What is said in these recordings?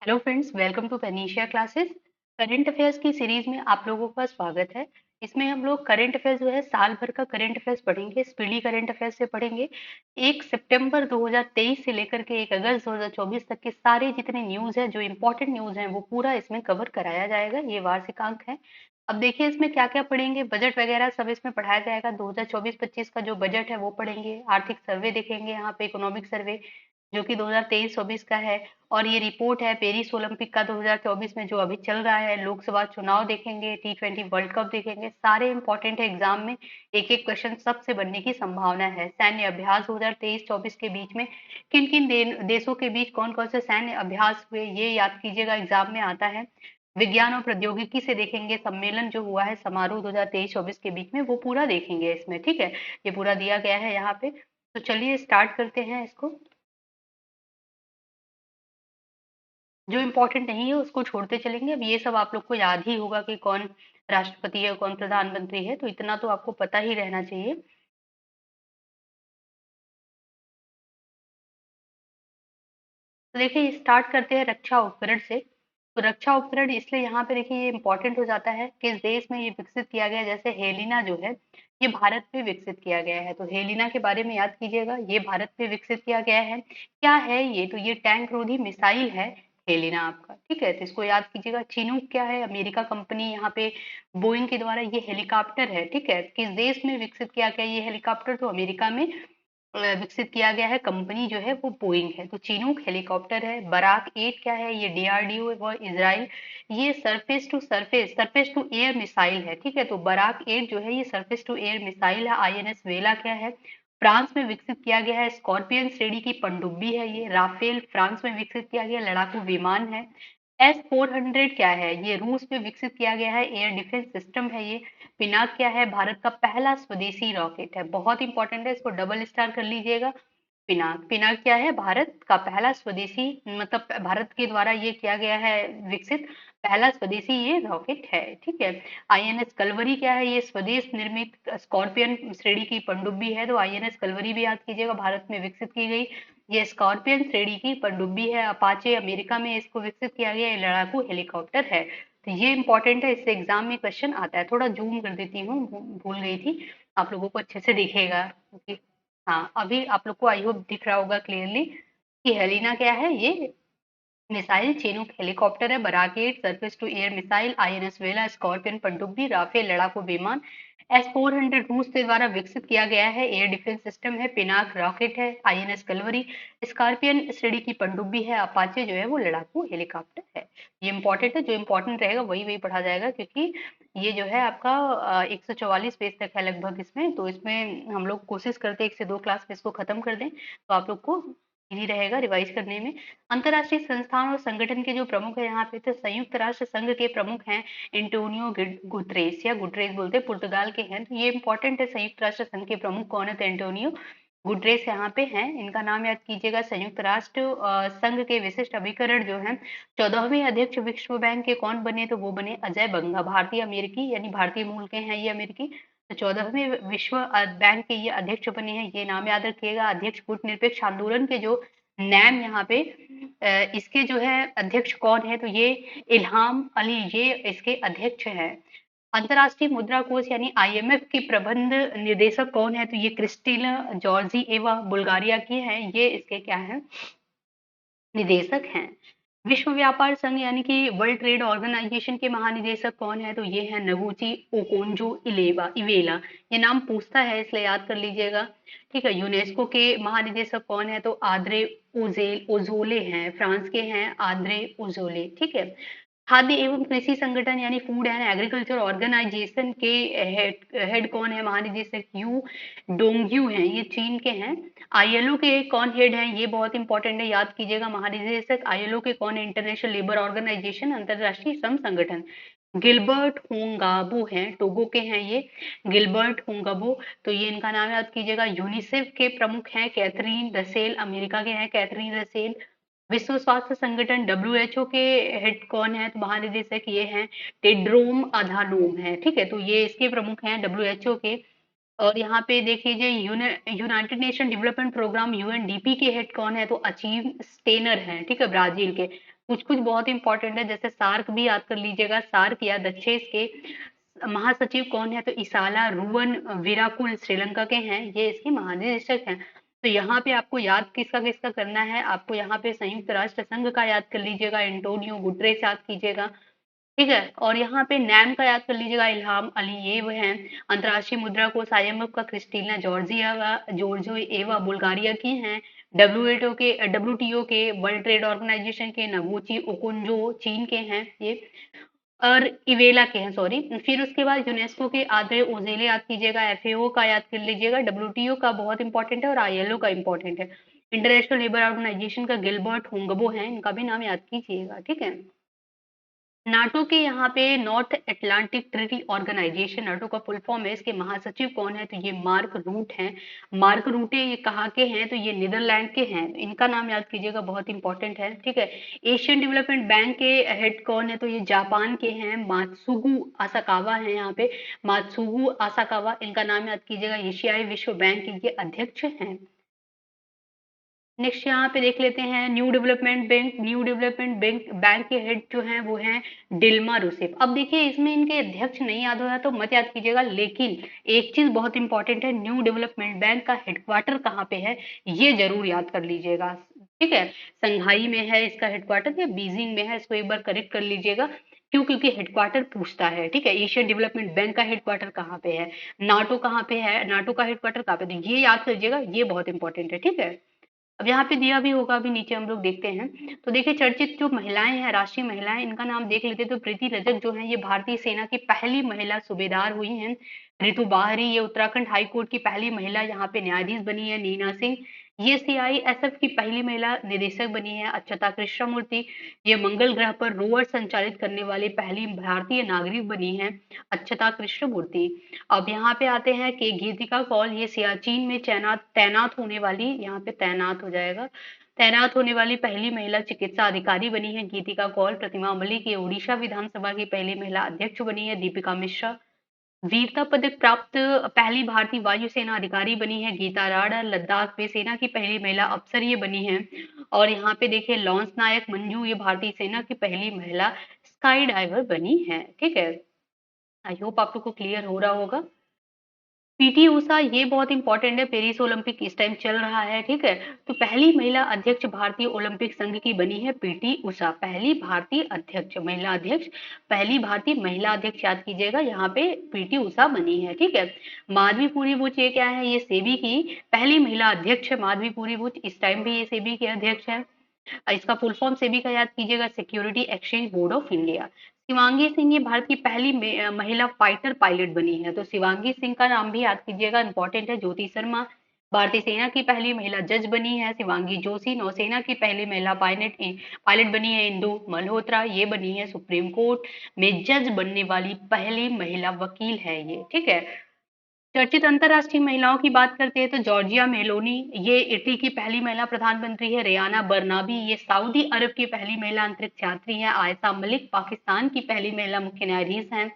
Hello friends, welcome to पेनिशिया classes. Current affairs की series में आप लोगों का स्वागत है। इसमें हम लोग करंट अफेयर्स जो है साल भर का करंट अफेयर्स पढ़ेंगे। स्पीडी करंट अफेयर्स से पढ़ेंगे। 1 सितंबर 2023 से लेकर के 1 अगस्त 2024 तक के सारे जितने न्यूज़ हैं, जो इम्पोर्टेंट न्यूज़ हैं, वो पूरा इसमें कवर कराया जाएगा। ये वार्षिकांक है। अब देखिए इसमें क्या क्या पढ़ेंगे। बजट वगैरह सब इसमें पढ़ाया जाएगा। 2024-25 का जो बजट है वो पढ़ेंगे। आर्थिक सर्वे देखेंगे, यहाँ पे इकोनॉमिक सर्वे जो कि 2023-24 का है। और ये रिपोर्ट है पेरिस ओलंपिक का 2024 में जो अभी चल रहा है। लोकसभा चुनाव देखेंगे, T20 वर्ल्ड कप देखेंगे। सारे इंपॉर्टेंट है। एग्जाम में एक एक क्वेश्चन सबसे बनने की संभावना है। सैन्य अभ्यास 2023-24 के बीच में किन किन देशों के बीच कौन कौन से सैन्य अभ्यास हुए, ये याद कीजिएगा, एग्जाम में आता है। विज्ञान और प्रौद्योगिकी से देखेंगे। सम्मेलन जो हुआ है समारोह 2023-24 के बीच में, वो पूरा देखेंगे इसमें। ठीक है, ये पूरा दिया गया है यहाँ पे। तो चलिए स्टार्ट करते हैं इसको। जो इम्पोर्टेंट नहीं है उसको छोड़ते चलेंगे। अब ये सब आप लोग को याद ही होगा कि कौन राष्ट्रपति है, कौन प्रधानमंत्री है, तो इतना तो आपको पता ही रहना चाहिए। तो देखिए स्टार्ट करते हैं रक्षा उपकरण से। तो रक्षा उपकरण इसलिए यहाँ पे देखिए ये इंपॉर्टेंट हो जाता है कि इस देश में ये विकसित किया गया है। जैसे हेलिना जो है, ये भारत में विकसित किया गया है। तो हेलिना के बारे में याद कीजिएगा, ये भारत में विकसित किया गया है। क्या है ये? तो ये टैंक रोधी मिसाइल है हेलिना आपका। ठीक है, तो इसको याद कीजिएगा। चिनूक क्या है? अमेरिका कंपनी यहाँ पे बोइंग के द्वारा ये हेलीकॉप्टर है। ठीक है, किस देश में विकसित किया गया ये हेलीकॉप्टर? तो अमेरिका में विकसित किया गया है। कंपनी जो है वो बोइंग है। तो चिनूक हेलीकॉप्टर है। बराक 8 क्या है? ये डीआरडीओ व इजराइल, ये सरफेस टू एयर मिसाइल है। ठीक है, तो बराक 8 जो है ये सरफेस टू एयर मिसाइल है। आईएनएस वेला क्या है? फ्रांस में विकसित किया गया है। स्कॉर्पियन श्रेणी की पनडुब्बी है ये। राफेल फ्रांस में विकसित किया गया लड़ाकू विमान है। S-400 क्या है? ये रूस में विकसित किया गया है एयर डिफेंस सिस्टम है ये। पिनाक क्या है? भारत का पहला स्वदेशी रॉकेट है। बहुत इंपॉर्टेंट है, इसको डबल स्टार कर लीजिएगा। पिनाक, पिनाक क्या है? भारत का पहला स्वदेशी, मतलब भारत के द्वारा ये किया गया है विकसित पहला स्वदेशी ये रॉकेट है। ठीक है। आईएनएस कलवरी क्या है? ये स्वदेश निर्मित स्कॉर्पियन श्रेणी की पनडुब्बी है। तो आईएनएस कलवरी भी याद कीजिएगा, भारत में विकसित की गई ये स्कॉर्पियन श्रेणी की पनडुब्बी है। अपाचे अमेरिका में इसको विकसित किया गया ये लड़ाकू हेलीकॉप्टर है। तो ये इंपॉर्टेंट है, इससे एग्जाम में क्वेश्चन आता है। थोड़ा जूम कर देती हूँ, भूल गई थी। आप लोगों को अच्छे से दिखेगा क्योंकि हाँ, अभी आप लोग को आई होप दिख रहा होगा क्लियरली कि हेलिना क्या है। ये मिसाइल चीनूक हेलीकॉप्टर है। Barak eight surface to air missile. INS Vela scorpion पनडुब्बी। राफेल लड़ाकू विमान। S-400 रूस के द्वारा विकसित किया गया है एयर डिफेंस सिस्टम है। पिनाक रॉकेट है। आईएनएस कलवरी स्कॉर्पियन श्रेणी की पनडुब्बी है। अपाचे जो है वो लड़ाकू हेलीकॉप्टर है। ये इंपॉर्टेंट है, जो इंपॉर्टेंट रहेगा वही वही पढ़ा जाएगा, क्योंकि ये जो है आपका 144 पेज तक है लगभग इसमें। तो इसमें हम लोग कोशिश करते हैं 1 से 2 क्लास में इसको खत्म कर दें, तो आप लोग को इजी रहेगा रिवाइज करने में। अंतर्राष्ट्रीय संस्थान और संगठन के जो प्रमुख है यहाँ पे, तो संयुक्त राष्ट्र संघ के प्रमुख हैं एंटोनियो गुटरेस, या गुटरेस बोलते हैं, पुर्तगाल के हैं। तो ये इंपॉर्टेंट है, संयुक्त राष्ट्र संघ के प्रमुख कौन है? तो एंटोनियो गुटरेस यहाँ पे हैं। इनका नाम याद कीजिएगा। संयुक्त राष्ट्र संघ के विशिष्ट अभिकरण जो है 14वें अध्यक्ष विश्व बैंक के कौन बने? तो वो बने अजय बंगा, भारतीय अमेरिकी, यानी भारतीय मूल के हैं ये अमेरिकी। तो 14वें विश्व बैंक के ये अध्यक्ष बने हैं। ये नाम याद रखिएगा। अध्यक्ष गुटनिरपेक्ष आंदोलन के जो नैम यहाँ पे इसके जो है अध्यक्ष कौन है? तो ये इल्हाम अली, ये इसके अध्यक्ष हैं। अंतर्राष्ट्रीय मुद्रा कोष यानी आईएमएफ के प्रबंध निदेशक कौन है? तो ये क्रिस्टिना जॉर्जिएवा बुल्गारिया की हैं। ये इसके क्या हैं? निदेशक हैं। विश्व व्यापार संघ यानी कि वर्ल्ड ट्रेड ऑर्गेनाइजेशन के महानिदेशक कौन है? तो ये है नगुची ओकोंजो इवेला। ये नाम पूछता है इसलिए याद कर लीजिएगा। ठीक है। यूनेस्को के महानिदेशक कौन है? तो आद्रे ओजोले हैं, फ्रांस के हैं आद्रे ओजोले। ठीक है। खाद्य एवं कृषि संगठन यानी फूड एंड एग्रीकल्चर ऑर्गेनाइजेशन के हेड कौन है? महानिदेशक यू डोंगयू हैं, ये चीन के हैं। आईएलओ के कौन हेड हैं? ये बहुत इंपॉर्टेंट है, याद कीजिएगा। महानिदेशक आईएलओ के कौन है? इंटरनेशनल लेबर ऑर्गेनाइजेशन, अंतरराष्ट्रीय श्रम संगठन। गिलबर्ट होंगाबो हैं, टोगो के हैं ये, गिलबर्ट होंगाबो। तो ये इनका नाम याद कीजिएगा। यूनिसेफ के प्रमुख हैं कैथरीन रसेल, अमेरिका के हैं कैथरीन रसेल। विश्व स्वास्थ्य संगठन डब्ल्यूएचओ के हेड कौन है? तो महानिदेशक ये हैं टेड्रोम अधानोम है। ठीक है, तो ये इसके प्रमुख हैं डब्ल्यूएचओ के। और यहाँ पे देख लीजिए United Nation development program UNDP के हेड कौन है? तो अचीव स्टेनर हैं। ठीक है, ब्राजील के। कुछ कुछ बहुत इंपॉर्टेंट है, जैसे सार्क भी याद कर लीजिएगा। सार्क या दक्षेस के महासचिव कौन है? तो इसाला रुवन विराकुल श्रीलंका के हैं, ये इसके महानिदेशक हैं। तो यहाँ पे आपको याद किसका किसका करना है, आपको यहाँ पे संयुक्त राष्ट्र संघ का याद कर लीजिएगा, एंटोनियो गुटरेस याद कीजिएगा, ठीक है। और यहाँ पे नैम का याद कर लीजिएगा, इल्हाम अलीयेव हैं। अंतर्राष्ट्रीय मुद्रा कोष आईएमएफ का क्रिस्टीना जॉर्जियावा जॉर्जियोवा बुल्गारिया की हैं। डब्ल्यूटीओ के वर्ल्ड ट्रेड ऑर्गेनाइजेशन के नगोची ओकोंजो चीन के हैं ये, और इवेला के हैं, सॉरी। फिर उसके बाद यूनेस्को के आद्रे ओजेले याद कीजिएगा, एफएओ का याद कर लीजिएगा, डब्ल्यूटीओ का बहुत इंपॉर्टेंट है और आईएलओ का इंपॉर्टेंट है। इंटरनेशनल लेबर ऑर्गेनाइजेशन का गिलबर्ट हुंगबो है, इनका भी नाम याद कीजिएगा, ठीक है। नाटो के यहाँ पे North Atlantic Treaty Organization, NATO का फुल फॉर्म है, इसके महासचिव कौन है? तो ये मार्क रूट हैं। मार्क रूटे ये कहाँ के हैं? तो ये नीदरलैंड के हैं, इनका नाम याद कीजिएगा, बहुत इंपॉर्टेंट है, ठीक है। एशियन डेवलपमेंट बैंक के हेड कौन है? तो ये जापान के हैं, मात्सुगु आसाकावा है यहाँ पे, मात्सुगु आसाकावा, इनका नाम याद कीजिएगा। एशियाई विश्व बैंक के ये अध्यक्ष हैं। नेक्स्ट यहाँ पे देख लेते हैं new development bank. New development bank के हेड जो हैं वो हैं डिल्मा रूसेफ। अब देखिए इसमें इनके अध्यक्ष नहीं याद हो रहा तो मत याद कीजिएगा, लेकिन एक चीज बहुत इंपॉर्टेंट है, न्यू डेवलपमेंट बैंक का हेडक्वार्टर कहाँ पे है ये जरूर याद कर लीजिएगा, ठीक है। संघाई में है इसका हेडक्वार्टर या बीजिंग में है, इसको एक बार करेक्ट कर लीजिएगा। क्यों? क्योंकि हेडक्वार्टर पूछता है, ठीक है। एशियन डेवलपमेंट बैंक का हेडक्वार्टर कहाँ पे है, नाटो कहाँ पे है, नाटो का हेडक्वार्टर कहाँ पे, तो ये याद कर लीजिएगा, ये बहुत इंपॉर्टेंट है, ठीक है। अब यहाँ पे दिया भी होगा, अभी नीचे हम लोग देखते हैं। तो देखिए चर्चित जो महिलाएं हैं, राष्ट्रीय महिलाएं, इनका नाम देख लेते हैं। तो प्रीति रजक जो है ये भारतीय सेना की पहली महिला सूबेदार हुई हैं। रितु बाहरी ये उत्तराखंड हाई कोर्ट की पहली महिला यहाँ पे न्यायाधीश बनी है। नीना सिंह ये सीआईएसएफ की पहली महिला निदेशक बनी है। अक्षता कृष्णमूर्ति ये मंगल ग्रह पर रोवर संचालित करने वाली पहली भारतीय नागरिक बनी है, अक्षता कृष्णमूर्ति। अब यहाँ पे आते हैं कि गीतिका कौल ये सियाचिन में तैनात तैनात होने वाली, यहाँ पे तैनात हो जाएगा, तैनात होने वाली पहली महिला चिकित्सा अधिकारी बनी है गीतिका कौल। प्रतिमा मलिक ये उड़ीसा विधानसभा की पहली महिला अध्यक्ष बनी है। दीपिका मिश्रा वीरता पदक प्राप्त पहली भारतीय वायुसेना अधिकारी बनी है। गीता राडा लद्दाख में सेना की पहली महिला अफसर ये बनी है। और यहाँ पे देखिए लॉन्स नायक मंजू ये भारतीय सेना की पहली महिला स्काई डाइवर बनी है, ठीक है। आई होप आप लोग को क्लियर हो रहा होगा। पीटी उषा ये बहुत इंपॉर्टेंट है, पेरिस ओलंपिक इस टाइम चल रहा है, ठीक है। तो पहली महिला अध्यक्ष भारतीय ओलंपिक संघ की बनी है पीटी उषा, पहली भारतीय अध्यक्ष, महिला अध्यक्ष, पहली भारतीय महिला अध्यक्ष याद कीजिएगा, यहाँ पे पीटी उषा बनी है, ठीक है। माधवी पूरी बुच ये क्या है? ये सेबी की पहली महिला अध्यक्ष है माधवी पूरी बुच, इस टाइम भी ये सेबी के अध्यक्ष है। इसका फुल फॉर्म सेबी का याद कीजिएगा, security exchange board of India. Shivangi Singh ये भारत की पहली महिला फाइटर पायलट बनी है, तो शिवांगी सिंह का नाम भी याद कीजिएगा, इंपॉर्टेंट है। ज्योति शर्मा भारतीय सेना की पहली महिला जज बनी है। शिवांगी जोशी नौसेना की पहली महिला पायलट पायलट बनी है। इंदु मल्होत्रा ये बनी है सुप्रीम कोर्ट में जज बनने वाली पहली महिला वकील है ये, ठीक है। चर्चित अंतरराष्ट्रीय महिलाओं की बात करते हैं तो जॉर्जिया मेलोनी ये इटली की पहली महिला प्रधानमंत्री है। रेयाना बर्नाबी ये सऊदी अरब की पहली महिला अंतरिक्ष यात्री है। आयशा मलिक पाकिस्तान की पहली महिला मुख्य न्यायाधीश हैं।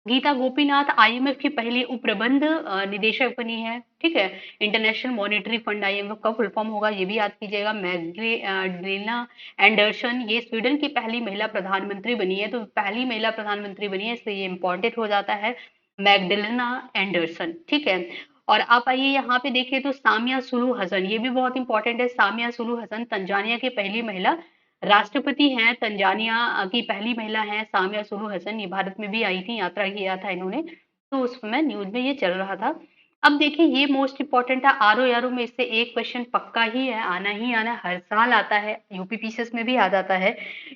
गीता गोपीनाथ आईएमएफ की पहली उप प्रबंध निदेशक बनी है, ठीक है। इंटरनेशनल मॉनेटरी फंड आईएमएफ का फुल फॉर्म होगा, ये भी याद कीजिएगा। मैग्रेना एंडरसन ये स्वीडन की पहली महिला प्रधानमंत्री बनी है, तो पहली महिला प्रधानमंत्री बनी है, इसलिए ये इंपॉर्टेंट हो जाता है, मैग्डलेना एंडरसन, ठीक है। और आप आइए यहाँ पे देखिए तो सामिया सुलू हसन ये भी बहुत इंपॉर्टेंट है। सामिया सुलू हसन तंजानिया की पहली महिला राष्ट्रपति हैं, तंजानिया की पहली महिला हैं सामिया सुलू हसन, ये भारत में भी आई थी, यात्रा किया था इन्होंने, तो उस समय न्यूज में ये चल रहा था। अब देखिए ये मोस्ट इंपॉर्टेंट है, आर ओ यारो में इससे एक क्वेश्चन पक्का ही है, आना ही आना, हर साल आता है, यूपी पीसीएस में भी आ जाता है,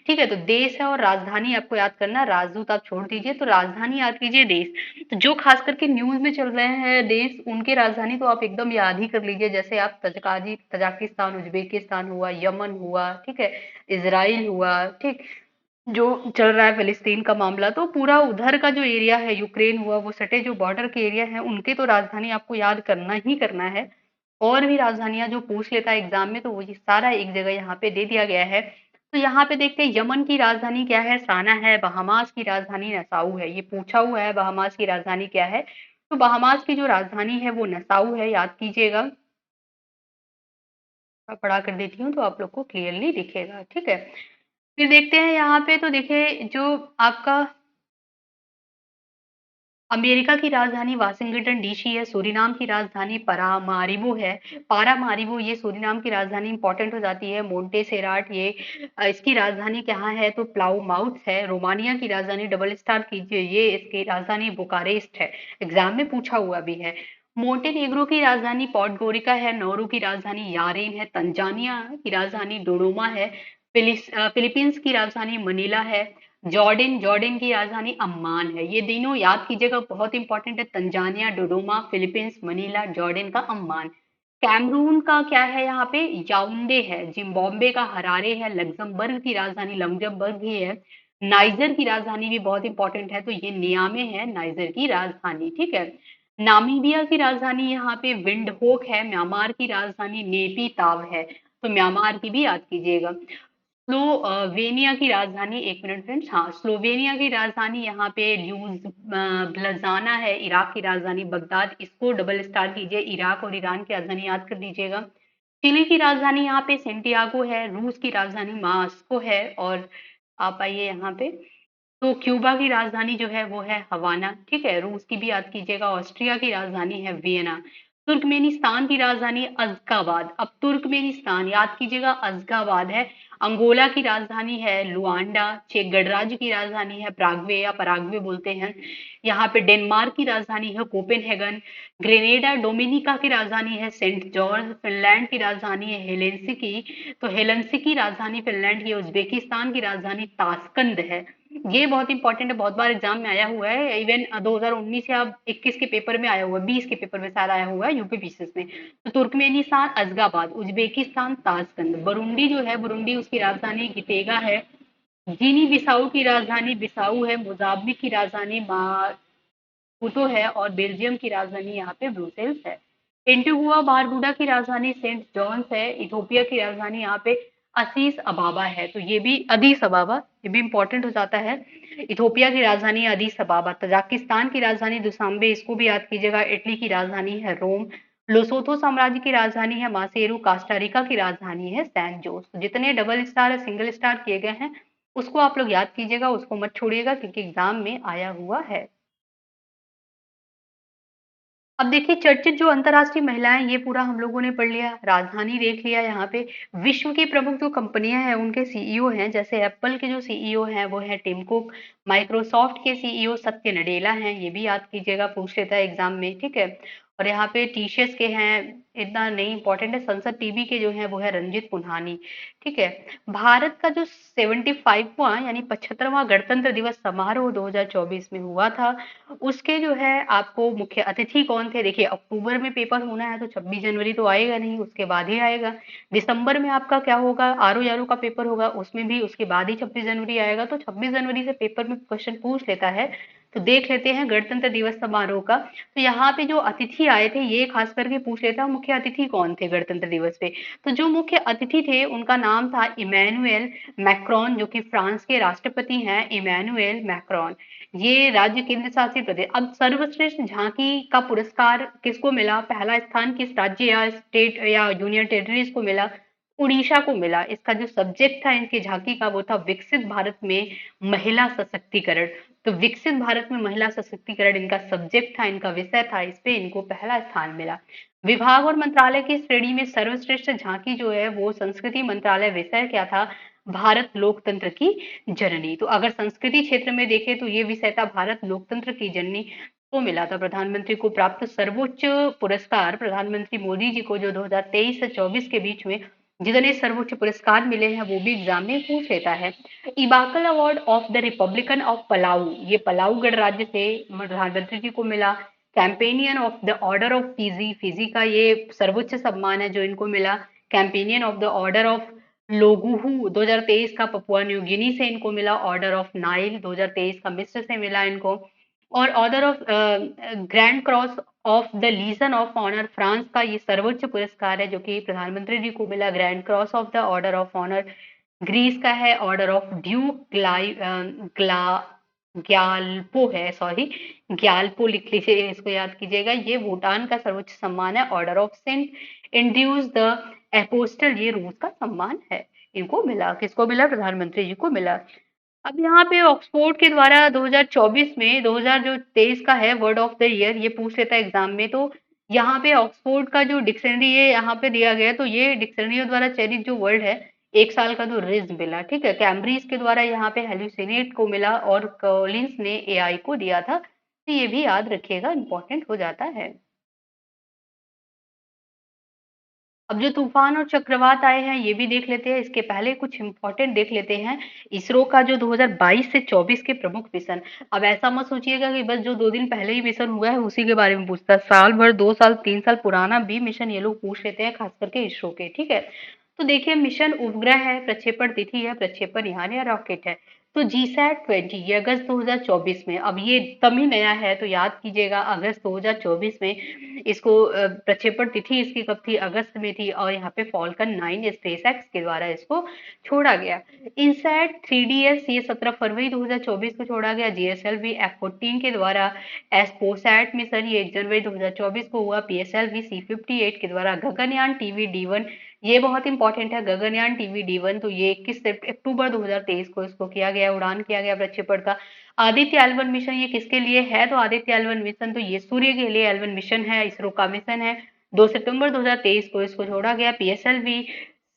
ठीक है। तो देश है और राजधानी आपको याद करना, राजदूत आप छोड़ दीजिए, तो राजधानी याद कीजिए देश। तो जो खास करके न्यूज में चल रहे हैं देश, उनके राजधानी तो आप एकदम याद ही कर लीजिए, जैसे आप तजाकिस्तान, उज्बेकिस्तान हुआ, यमन हुआ, ठीक है, इसराइल हुआ, ठीक, जो चल रहा है फिलिस्तीन का मामला, तो पूरा उधर का जो एरिया है, यूक्रेन हुआ, वो सटे जो बॉर्डर के एरिया है, उनके तो राजधानी आपको याद करना ही करना है। और भी राजधानियां जो पूछ लेता है एग्जाम में, तो वो ये सारा एक जगह यहाँ पे दे दिया गया है। तो यहाँ पे देखते हैं यमन की राजधानी क्या है, साना है। बहामास की राजधानी नसाऊ है, ये पूछा हुआ है बहामास की राजधानी क्या है। तो बहामास की जो राजधानी है वो नसाऊ है, याद कीजिएगा। मैं पढ़ा कर देती हूँ तो आप लोग को क्लियरली दिखेगा, ठीक है। फिर देखते हैं यहाँ पे, तो देखिए जो आपका अमेरिका की राजधानी वाशिंगटन डीसी है, सूरीनाम की राजधानी परामारिबो है। पारामारिबो ये सूरीनाम की राजधानी इंपॉर्टेंट हो जाती है। मोंटेसेराट ये इसकी राजधानी कहाँ है, तो प्लाउमाउथ है। रोमानिया की राजधानी डबल स्टार कीजिए, ये इसकी राजधानी बुकारेस्ट है, एग्जाम में पूछा हुआ भी है। मोंटेनेग्रो की राजधानी पॉडगोरिका है। नौरू की राजधानी यारेन है। तंजानिया की राजधानी डोडोमा है। फिलीपींस की राजधानी मनीला है। जॉर्डन जॉर्डन की राजधानी अम्मान है। ये तीनों याद कीजिएगा, बहुत इंपॉर्टेंट है। तंजानिया, डोडोमा, फिलीपींस, मनीला, जॉर्डन का अम्मान। कैमरून का क्या है यहाँ पे, याउंडे है। जिम्बाब्वे का हरारे है। लग्जमबर्ग की राजधानी लग्जमबर्ग ही है। नाइजर की राजधानी भी बहुत इंपॉर्टेंट है, तो ये नियामे है नाइजर की राजधानी, ठीक है। नामीबिया की राजधानी यहाँ पे विंडहोक है। म्यांमार की राजधानी नेपी ताव है, तो म्यांमार की भी याद कीजिएगा। स्लोवेनिया की राजधानी, एक मिनट फ्रेंड्स, हाँ, स्लोवेनिया की राजधानी यहाँ पे ब्लजाना है। इराक की राजधानी बगदाद, इसको डबल स्टार कीजिए। इराक और ईरान की राजधानी याद कर दीजिएगा। चिली की राजधानी यहाँ पे सेंटियागो है। रूस की राजधानी मास्को है। और आप आइए यहाँ पे, तो क्यूबा की राजधानी जो है वो है हवाना, ठीक है। रूस की भी याद कीजिएगा। ऑस्ट्रिया की राजधानी है वियना। तुर्कमेनिस्तान की राजधानी अज़्गाबाद। अब तुर्कमेनिस्तान याद कीजिएगा, अज़्गाबाद है। अंगोला की राजधानी है लुआंडा। चेक गणराज्य की राजधानी है प्रागवे या पराग्वे बोलते हैं। यहाँ पे डेनमार्क की राजधानी है कोपेनहेगन। ग्रेनेडा डोमिनिका की राजधानी है सेंट जॉर्ज। फिनलैंड की राजधानी है हेलेंसिकी, तो हेलेंसिकी राजधानी फिनलैंड की है। उज्बेकिस्तान की राजधानी ताशकंद है। ये बहुत इंपॉर्टेंट है, बहुत बार एग्जाम में आया हुआ है। इवन 2019 या 21 के पेपर में आया हुआ है, 20 के पेपर में शायद आया हुआ है यूपी पीसीएस में। तो तुर्कमेनिस्तान अजगाबाद, उज्बेकिस्तान ताशकंद। बुरुंडी जो है, बुरुंडी उसकी राजधानी गिटेगा है। गिनी बिसाऊ की राजधानी बिसाऊ है। मोजाम्बिक की राजधानी मापुतो है। और बेल्जियम की राजधानी यहाँ पे ब्रुसेल्स है। एंटीगुआ बारबुडा की राजधानी सेंट जॉन्स है। इथोपिया की राजधानी यहाँ पे असीस अबाबा है, तो ये भी अदीस अबाबा, ये भी इंपॉर्टेंट हो जाता है। इथोपिया की राजधानी अदीस अबाबा। तजाकिस्तान की राजधानी दुशांबे, इसको भी याद कीजिएगा। इटली की राजधानी है रोम। लोसोथो साम्राज्य की राजधानी है मासेरू। कास्टारिका की राजधानी है सैन जोस। तो जितने डबल स्टार सिंगल स्टार किए गए हैं, उसको आप लोग याद कीजिएगा, उसको मत छोड़िएगा, क्योंकि एग्जाम में आया हुआ है। अब देखिए, चर्चित जो अंतर्राष्ट्रीय महिलाएं, ये पूरा हम लोगों ने पढ़ लिया, राजधानी देख लिया। यहाँ पे विश्व की प्रमुख जो कंपनियां हैं उनके सीईओ हैं, जैसे एप्पल के जो सीईओ हैं वो है टिम कुक। माइक्रोसॉफ्ट के सीईओ सत्य नडेला हैं, ये भी याद कीजिएगा, पूछ लेता है एग्जाम में, ठीक है। और यहाँ पे टीसीएस के हैं, इतना नहीं इंपॉर्टेंट है। संसद टीवी के जो है वो है रंजित पुन्हानी, ठीक है। भारत का जो 75वां यानी 75वां गणतंत्र दिवस समारोह 2024 में हुआ था, उसके जो है आपको मुख्य अतिथि कौन थे। देखिए, अक्टूबर में पेपर होना है, तो 26 जनवरी तो आएगा नहीं, उसके बाद ही आएगा। दिसंबर में आपका क्या होगा, आरओ यारो का पेपर होगा, उसमें भी उसके बाद ही 26 जनवरी आएगा। तो 26 जनवरी से पेपर में क्वेश्चन पूछ लेता है। तो देख लेते हैं गणतंत्र दिवस समारोह का। तो यहाँ पे जो अतिथि आए थे, ये खास करके पूछ लेता है मुख्य अतिथि कौन थे गणतंत्र दिवस पे। तो जो मुख्य अतिथि थे उनका नाम था इमैनुअल मैक्रोन, जो कि फ्रांस के राष्ट्रपति हैं, इमैनुअल मैक्रोन। ये राज्य केंद्र शासित प्रदेश। अब सर्वश्रेष्ठ झांकी का पुरस्कार किसको मिला, पहला स्थान किस राज्य या स्टेट या यूनियन टेरिटरीज को मिला, उड़ीसा को मिला। इसका जो सब्जेक्ट था इनकी झांकी का, वो था विकसित भारत में महिला सशक्तिकरण। तो विकसित भारत में महिला सशक्तिकरण इनका सब्जेक्ट था, इनका विषय था, इस पे इनको पहला स्थान मिला। विभाग और मंत्रालय की श्रेणी में सर्वश्रेष्ठ झांकी जो है वो संस्कृति मंत्रालय, विषय क्या था, भारत लोकतंत्र की जननी। तो अगर संस्कृति क्षेत्र में देखें तो ये विषय था भारत लोकतंत्र की जननी, को मिला था प्रधानमंत्री को प्राप्त सर्वोच्च पुरस्कार। प्रधानमंत्री मोदी जी को जो 2023 से 24 के बीच में जितने सर्वोच्च पुरस्कार मिले हैं वो भी एग्जाम में पूछ लेता है। Ebakl award of the republican of Palau, ये पलाऊ गणराज्य से प्रधानमंत्री जी को मिला। Companion of the order of Fiji, Fiji का ये सर्वोच्च सम्मान है जो इनको मिला। Companion of the order of Logohu 2023 का पपुआ न्यू गिनी से इनको मिला। ऑर्डर ऑफ नाइल 2023 का मिस्र से मिला इनको। और order of grand cross of the legion of honour, France का ये सर्वोच्च पुरस्कार है जो कि प्रधानमंत्री जी को मिला। Grand cross of the order of honour Greece का है। ऑर्डर ऑफ ड्यूक ग्याल्पो है, सॉरी, ग्याल्पो लिख लीजिए, इसको याद कीजिएगा। ये भूटान का सर्वोच्च सम्मान है। Order of Saint Andrews the apostle, ये रूस का सम्मान है। इनको मिला, किसको मिला, प्रधानमंत्री जी को मिला। अब यहाँ पे ऑक्सफोर्ड के द्वारा 2024 में 2023 का है वर्ड ऑफ द ईयर, ये पूछ लेता है एग्जाम में। तो यहाँ पे ऑक्सफोर्ड का जो डिक्शनरी है यहाँ पे दिया गया है, तो ये डिक्शनरियों द्वारा चयनित जो वर्ड है, एक साल का जो रिज मिला, ठीक है। कैम्ब्रिज के द्वारा यहाँ पे हेलुसिनेट को मिला और कॉलिंस ने एआई को दिया था। तो ये भी याद रखिएगा, इंपॉर्टेंट हो जाता है। अब जो तूफान और चक्रवात आए हैं ये भी देख लेते हैं, इसके पहले कुछ इंपॉर्टेंट देख लेते हैं। इसरो का जो 2022 से 24 के प्रमुख मिशन। अब ऐसा मत सोचिएगा कि बस जो 2 दिन पहले ही मिशन हुआ है उसी के बारे में पूछता है, साल भर 2 साल 3 साल पुराना भी मिशन ये लोग पूछ लेते हैं, खास करके इसरो के, ठीक है। तो देखिए, मिशन उपग्रह है, प्रक्षेपण तिथि है, प्रक्षेपण यान या रॉकेट है। तो GSAT-20 ये अगस्त 2024 में, अब ये तब ही नया है तो याद कीजिएगा, अगस्त 2024 में इसको प्रक्षेपण तिथि इसकी कब थी, अगस्त में थी। और यहाँ पे फॉल्कन 9 स्पेसएक्स के द्वारा इसको छोड़ा गया। इनसैट 3DS ये 17 फरवरी 2024 को छोड़ा गया। GSLV F-14 के द्वारा। एस्पोसैट मिशन ये 1 जनवरी 2024 को हुआ। PSLV C-58 के द्वारा। गगनयान TVD-1 ये बहुत इंपॉर्टेंट है, गगनयान TVD-1, तो ये 21 अक्टूबर 2023 को इसको किया गया, उड़ान किया गया प्रक्षेपण का। आदित्य एल1 मिशन ये किसके लिए है, तो आदित्य एल1 मिशन तो ये सूर्य के लिए एल1 मिशन है, इसरो का मिशन है। 2 सितंबर 2023 को इसको छोड़ा गया। PSLV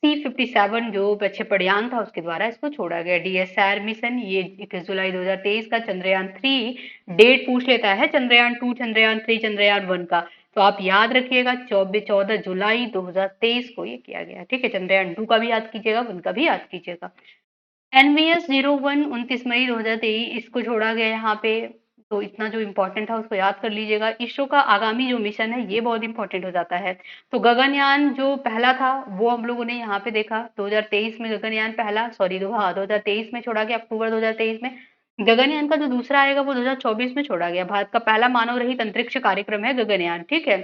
C-57 जो प्रक्षेपण यान था उसके द्वारा इसको छोड़ा गया। DSR मिशन ये 21 जुलाई 2023 का। चंद्रयान 3 डेट पूछ लेता है, चंद्रयान 2, चंद्रयान 3, चंद्रयान 1 का। तो आप याद रखिएगा 14 जुलाई 2023 को ये किया गया, ठीक है। चंद्रयान 2 का भी याद कीजिएगा, 1 का भी याद कीजिएगा। NVS-01 29 मई 2023 इसको छोड़ा गया यहाँ पे। तो इतना जो इम्पोर्टेंट था उसको याद कर लीजिएगा। इसरो का आगामी जो मिशन है ये बहुत इंपॉर्टेंट हो जाता है। तो गगनयान जो पहला था वो हम लोगों ने यहाँ पे देखा, 2023 में गगनयान पहला, सॉरी, 2023 में छोड़ा गया, अक्टूबर 2023 में। गगनयान का जो दूसरा आएगा वो 2024 में छोड़ा गया। भारत का पहला मानव रहित अंतरिक्ष कार्यक्रम है गगनयान, ठीक है।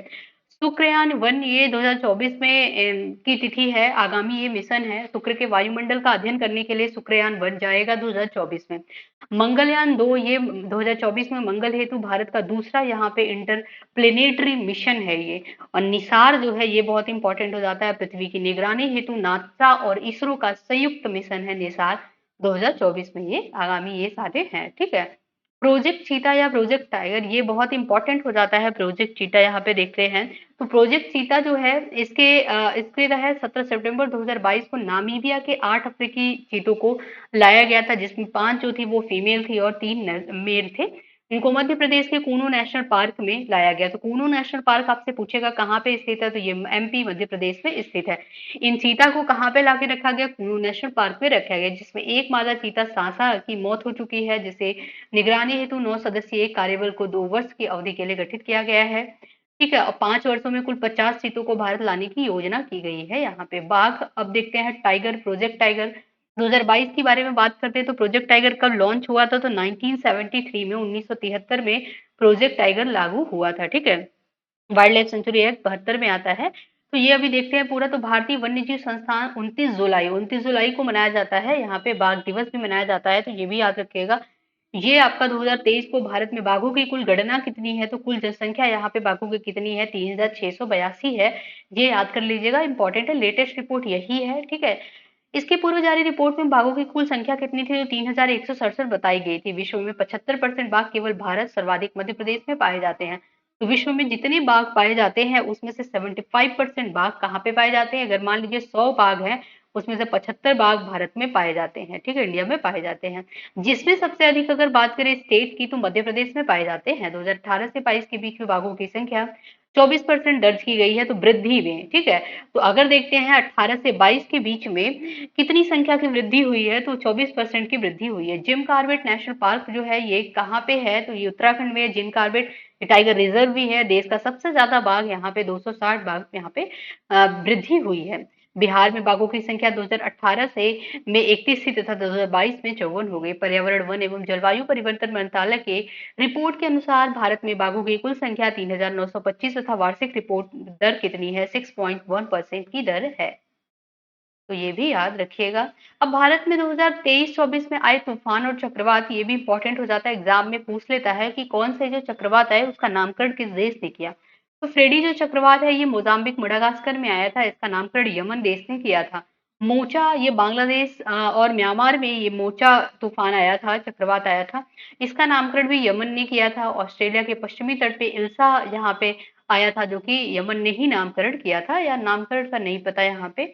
शुक्रयान 1 ये 2024 में की तिथि है, आगामी ये मिशन है। शुक्र के वायुमंडल का अध्ययन करने के लिए शुक्रयान 1 जाएगा 2024 में। मंगलयान 2 ये 2024 में मंगल हेतु भारत का दूसरा यहाँ पे इंटर प्लेनेटरी मिशन है ये। और निसार जो है ये बहुत इंपॉर्टेंट हो जाता है, पृथ्वी की निगरानी हेतु नासा और इसरो का संयुक्त मिशन है निसार। 2024 में ये आगामी ये सारे हैं, ठीक है। प्रोजेक्ट चीता या प्रोजेक्ट टाइगर ये बहुत इंपॉर्टेंट हो जाता है। प्रोजेक्ट चीता यहाँ पे देखते हैं। तो प्रोजेक्ट चीता जो है इसके तहत 17 सितंबर 2022 को नामीबिया के 8 अफ्रीकी चीतों को लाया गया था, जिसमें 5 जो थी वो फीमेल थी और 3 मेल थे। इनको मध्य प्रदेश के कूनो नेशनल पार्क में लाया गया। तो कूनो नेशनल पार्क आपसे पूछेगा कहाँ पे स्थित है, तो ये MP मध्य प्रदेश में स्थित है। इन चीता को कहाँ पे लाके रखा गया, कूनो नेशनल पार्क में रखा गया, जिसमें एक मादा चीता सांसा की मौत हो चुकी है, जिसे निगरानी हेतु 9 सदस्यीय एक कार्यबल को 2 वर्ष की अवधि के लिए गठित किया गया है, ठीक है। और 5 वर्षों में कुल 50 चीतों को भारत लाने की योजना की गई है यहाँ पे। बाघ, अब देखते हैं टाइगर, प्रोजेक्ट टाइगर 2022 के बारे में बात करते हैं। तो प्रोजेक्ट टाइगर कब लॉन्च हुआ था, तो 1973 में, 1973 में प्रोजेक्ट टाइगर लागू हुआ था, ठीक है। वाइल्ड लाइफ सेंचुरी एक्ट 72 में आता है। तो ये अभी देखते हैं पूरा। तो भारतीय वन्य जीव संस्थान 29 जुलाई को मनाया जाता है, यहाँ पे बाघ दिवस भी मनाया जाता है, तो ये भी याद रखिएगा। ये आपका 2023 को भारत में बाघों की कुल गणना कितनी है, तो कुल जनसंख्या यहाँ पे बाघों की कितनी है, 3682 है। ये याद कर लीजिएगा, इंपॉर्टेंट है, लेटेस्ट रिपोर्ट यही है, ठीक है। इसके पूर्व जारी रिपोर्ट में बाघों की कुल संख्या कितनी थी, तो 3167 बताई गई थी। विश्व में 75% बाघ केवल भारत, सर्वाधिक मध्य प्रदेश में पाए जाते हैं। तो विश्व में जितने बाघ पाए जाते हैं उसमें से 75% बाघ कहाँ पे पाए जाते हैं, अगर मान लीजिए 100 बाघ हैं उसमें से 75 बाघ भारत में पाए जाते हैं, ठीक है, इंडिया में पाए जाते हैं। जिसमें सबसे अधिक अगर बात करें स्टेट की, तो मध्य प्रदेश में पाए जाते हैं। 2018 से 22 के बीच में बाघों की संख्या 24% दर्ज की गई है, तो वृद्धि में, ठीक है। तो अगर देखते हैं 18 से 22 के बीच में कितनी संख्या की वृद्धि हुई है, तो 24% की वृद्धि हुई है। जिम कॉर्बेट नेशनल पार्क जो है ये कहाँ पे है, तो ये उत्तराखंड में है। जिम कॉर्बेट टाइगर रिजर्व भी है, देश का सबसे ज्यादा बाघ यहाँ पे 260 बाघ यहाँ पे वृद्धि हुई है। बिहार में बाघों की संख्या 2018 से में 31 थी तथा 2022 में 54 हो गई। पर्यावरण, वन एवं जलवायु परिवर्तन मंत्रालय के रिपोर्ट के अनुसार भारत में बाघों की कुल संख्या 3925 तथा वार्षिक रिपोर्ट दर कितनी है, 6.1% की दर है। तो ये भी याद रखिएगा। अब भारत में 2023-24 में आए तूफान और चक्रवात ये भी इंपॉर्टेंट हो जाता है, एग्जाम में पूछ लेता है कि कौन से जो चक्रवात आए उसका नामकरण किस देश ने किया। तो फ्रेडी जो चक्रवात है ये मोजाम्बिक, मडागास्कर में आया था, इसका नामकरण यमन देश ने किया था। मोचा ये बांग्लादेश और म्यांमार में ये मोचा तूफान आया था, चक्रवात आया था। इसका नामकरण भी यमन ने किया था। ऑस्ट्रेलिया के पश्चिमी तट पे इल्सा यहाँ पे आया था, जो कि यमन ने ही नामकरण किया था, या नामकरण का नहीं पता यहाँ पे।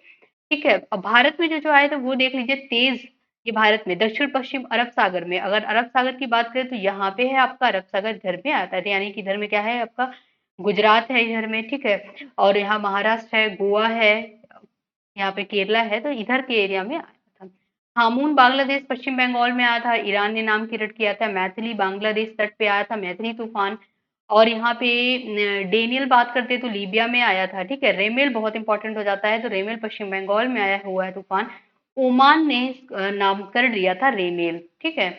ठीक है, अब भारत में जो जो आया था वो देख लीजिए। तेज, ये भारत में दक्षिण पश्चिम अरब सागर में, अगर अरब सागर की बात करें तो यहाँ पे है आपका अरब सागर, इधर में आता है, यानी कि इधर में क्या है आपका गुजरात है इधर में। ठीक है, और यहाँ महाराष्ट्र है, गोवा है, यहाँ पे केरला है, तो इधर के एरिया में आया था। हामून बांग्लादेश पश्चिम बंगाल में आया था, ईरान ने नाम क्रिएट किया था। मैथिली बांग्लादेश तट पे आया था, मैथिली तूफान। और यहाँ पे डेनियल बात करते तो लीबिया में आया था। ठीक है, रेमेल बहुत इंपॉर्टेंट हो जाता है, तो रेमेल पश्चिम बंगाल में आया हुआ है तूफान। ओमान ने नामकरण लिया था रेमेल। ठीक है,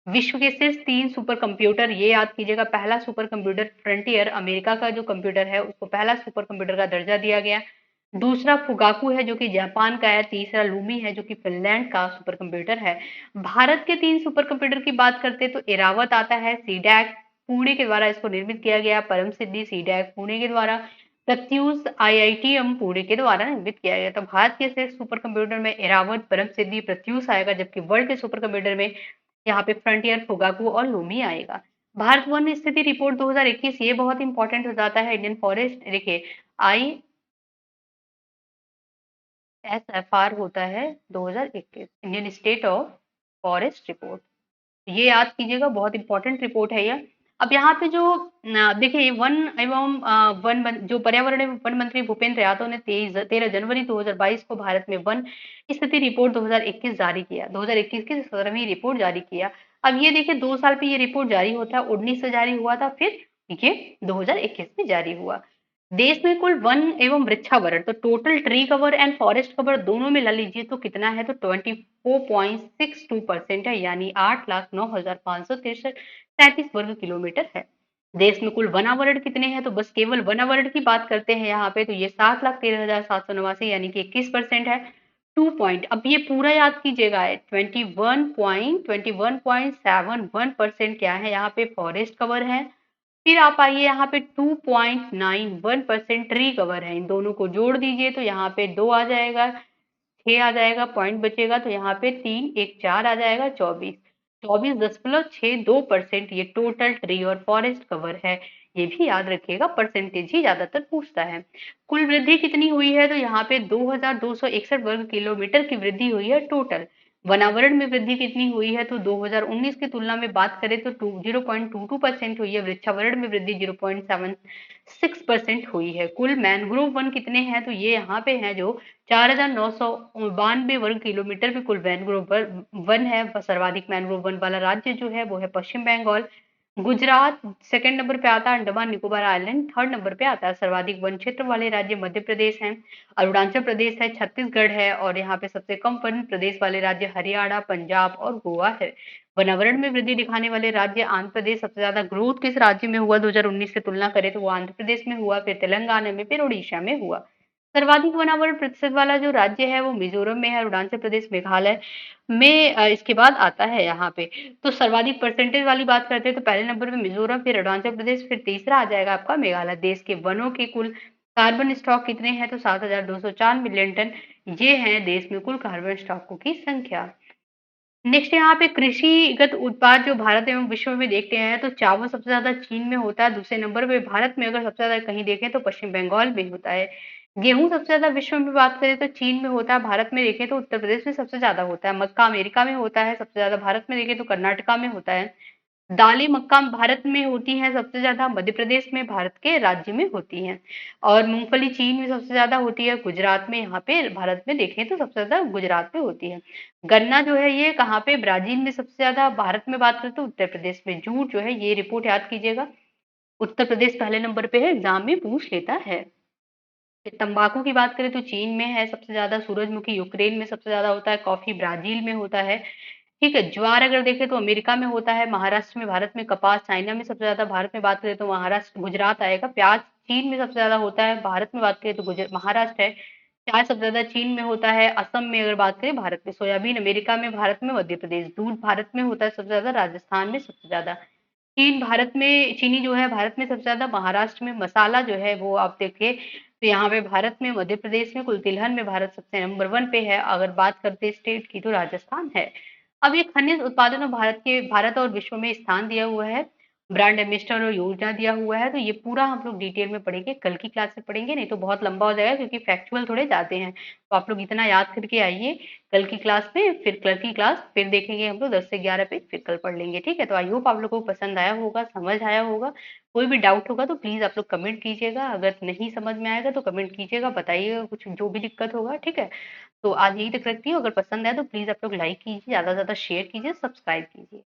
विश्व के शीर्ष 3 सुपर कंप्यूटर, ये याद कीजिएगा। पहला सुपर कंप्यूटर फ्रंटियर, अमेरिका का जो कंप्यूटर है उसको पहला सुपर कंप्यूटर का दर्जा दिया गया। दूसरा फुगाकू है जो कि जापान का है। तीसरा लूमी है जो कि फिनलैंड का सुपर कंप्यूटर है। भारत के 3 सुपर कंप्यूटर की बात करते तो एरावत आता है, सीडैक पुणे के द्वारा इसको निर्मित किया गया। परम सिद्धि सीडैक पुणे के द्वारा, प्रत्यूष आईआईटीएम पुणे के द्वारा निर्मित किया गया। तो भारत के से सुपर कंप्यूटर में एरावत, परम सिद्धि, प्रत्यूष आएगा, जबकि वर्ल्ड के सुपर कंप्यूटर में यहाँ पे फ्रंटियर, फुगाकू और लूमी आएगा। भारत वन स्थिति रिपोर्ट 2021, ये बहुत इंपॉर्टेंट हो जाता है। इंडियन फॉरेस्ट देखिए, आई एसएफआर होता है 2021, Indian state of forest report. ये याद कीजिएगा, बहुत इंपॉर्टेंट रिपोर्ट है ये। अब यहाँ पे जो देखिए वन एवं जो पर्यावरण एवं वन मंत्री भूपेंद्र यादव ने 13 जनवरी 2022 को भारत में वन स्थिति रिपोर्ट 2021 जारी किया। 2021 की 17वीं रिपोर्ट जारी किया। अब ये देखिए 2 साल पे ये रिपोर्ट जारी होता है। 19 से जारी हुआ था, फिर ये 2021 में जारी हुआ। देश में कुल वन एवं वृक्षावरण, तो total tree cover and forest cover दोनों मिला लीजिए तो कितना है, तो 24.62% है, यानी 8,09,563 वर्ग किलोमीटर है। देश में कुल वनावरण कितने हैं, तो बस केवल वनावरण की बात करते हैं यहाँ पे, तो ये 7,13,789 यानी कि 21% है। 2 पॉइंट, अब ये पूरा याद कीजिएगा, 21.71% क्या है यहाँ पे, फॉरेस्ट कवर है। फिर आप आइए यहाँ पे 2.91% ट्री कवर है। इन दोनों को जोड़ दीजिए तो यहाँ पे 2 आ जाएगा, 6 आ जाएगा, पॉइंट बचेगा, तो यहाँ पे 3 1 4 आ जाएगा, 24.62% ये टोटल ट्री और फॉरेस्ट कवर है। ये भी याद रखिएगा, परसेंटेज ही ज्यादातर पूछता है। कुल वृद्धि कितनी हुई है, तो यहाँ पे 2261 वर्ग किलोमीटर की वृद्धि हुई है टोटल। वनावरण में वृद्धि कितनी हुई है, तो 2019 की तुलना में बात करें तो 0.22% हुई है। वृक्षावरण में वृद्धि 0.76% हुई है। कुल मैंग्रोव वन कितने हैं, तो ये यहाँ पे है जो 4,992 वर्ग किलोमीटर में कुल मैंग्रोव वन है। सर्वाधिक मैंग्रोव वन वाला राज्य जो है वो है पश्चिम बंगाल। गुजरात सेकंड नंबर पे आता है, Andaman Nicobar island third number पे आता है। सर्वाधिक वन क्षेत्र वाले राज्य मध्य प्रदेश हैं, अरुणाचल प्रदेश है, छत्तीसगढ़ है, और यहाँ पे सबसे कम वन प्रदेश वाले राज्य हरियाणा, पंजाब और गोवा है। पर्यावरण में वृद्धि दिखाने वाले राज्य आंध्र प्रदेश, सबसे ज्यादा ग्रोथ किस राज्य में हुआ 2019 से तुलना करें तो वो आंध्र प्रदेश में हुआ, फिर तेलंगाना में, फिर उड़ीसा में हुआ। सर्वाधिक वनावरण प्रतिशत वाला जो राज्य है वो मिजोरम में है, अरुणाचल प्रदेश, मेघालय में इसके बाद आता है यहाँ पे। तो सर्वाधिक परसेंटेज वाली बात करते हैं तो पहले नंबर पे मिजोरम, फिर अरुणाचल प्रदेश, फिर तीसरा आ जाएगा आपका मेघालय। देश के वनों के कुल कार्बन स्टॉक कितने हैं, तो 7,204 मिलियन टन। ये है देश में कुल कार्बन स्टॉकों की संख्या। नेक्स्ट यहाँ पे कृषिगत उत्पाद जो भारत एवं विश्व में देखते हैं तो चावल सबसे ज्यादा चीन में होता है। दूसरे नंबर पे भारत में अगर सबसे ज्यादा कहीं देखें तो पश्चिम बंगाल में होता है। गेहूं सबसे ज्यादा विश्व में बात करें तो चीन में होता है। भारत में देखें तो उत्तर प्रदेश में सबसे ज्यादा होता है। मक्का अमेरिका में होता है सबसे ज्यादा। भारत में देखें तो कर्नाटका में होता है। दालें मक्का भारत में होती हैं सबसे ज्यादा, मध्य प्रदेश में, भारत के राज्य में होती हैं। और मूंगफली चीन में सबसे ज्यादा होती है, गुजरात में। यहाँ पे भारत में देखें तो सबसे ज्यादा गुजरात में होती है। गन्ना जो है ये कहाँ पे, ब्राजील में सबसे ज्यादा। भारत में बात करें तो उत्तर प्रदेश में। जूट जो है, ये रिपोर्ट याद कीजिएगा, उत्तर प्रदेश पहले नंबर पे है, एग्जाम में पूछ लेता है। फिर तंबाकू की बात करें तो चीन में है सबसे ज्यादा, सूरजमुखी यूक्रेन में सबसे ज्यादा होता है, कॉफी ब्राजील में होता है। ठीक है, ज्वार अगर देखें तो अमेरिका में होता है, महाराष्ट्र में, भारत में कपास चाइना में सबसे ज्यादा। भारत में बात करें तो महाराष्ट्र गुजरात आएगा। प्याज चीन में सबसे ज्यादा होता है, भारत में बात करें तो महाराष्ट्र है। चाय सबसे ज्यादा चीन में होता है, असम में अगर बात करें, भारत में। सोयाबीन अमेरिका में, भारत में मध्य प्रदेश। दूध भारत में होता है सबसे ज्यादा, राजस्थान में सबसे ज्यादा। चीनी जो है भारत में सबसे ज्यादा, महाराष्ट्र में। मसाला जो है वो आप देखिए तो यहाँ पे भारत में, मध्य प्रदेश में, कुल तिलहन में भारत सबसे नंबर 1 पे है। अगर बात करते हैं स्टेट की तो राजस्थान है। अब ये खनिज उत्पादन में भारत और विश्व में स्थान दिया हुआ है, ब्रांड एम्बेसडर और योजना दिया हुआ है। तो ये पूरा हम लोग डिटेल में पढ़ेंगे, कल की क्लास में पढ़ेंगे, नहीं तो बहुत लंबा हो जाएगा क्योंकि फैक्चुअल थोड़े जाते हैं। तो आप लोग इतना याद करके आइए कल की क्लास में, फिर कल की क्लास फिर देखेंगे हम लोग 10 से 11 पेज, फिर कल पढ़ लेंगे, ठीक है। तो आई होप आप लोगों को पसंद आया होगा, समझ आया होगा। कोई भी डाउट होगा तो प्लीज आप लोग कमेंट कीजिएगा, अगर नहीं समझ में आएगा तो कमेंट कीजिएगा, बताइएगा कुछ जो भी दिक्कत होगा, ठीक है। तो आज यही तक रखती हूँ, अगर पसंद आए तो प्लीज आप लोग लाइक कीजिए, ज्यादा से ज्यादा शेयर कीजिए, सब्सक्राइब कीजिए।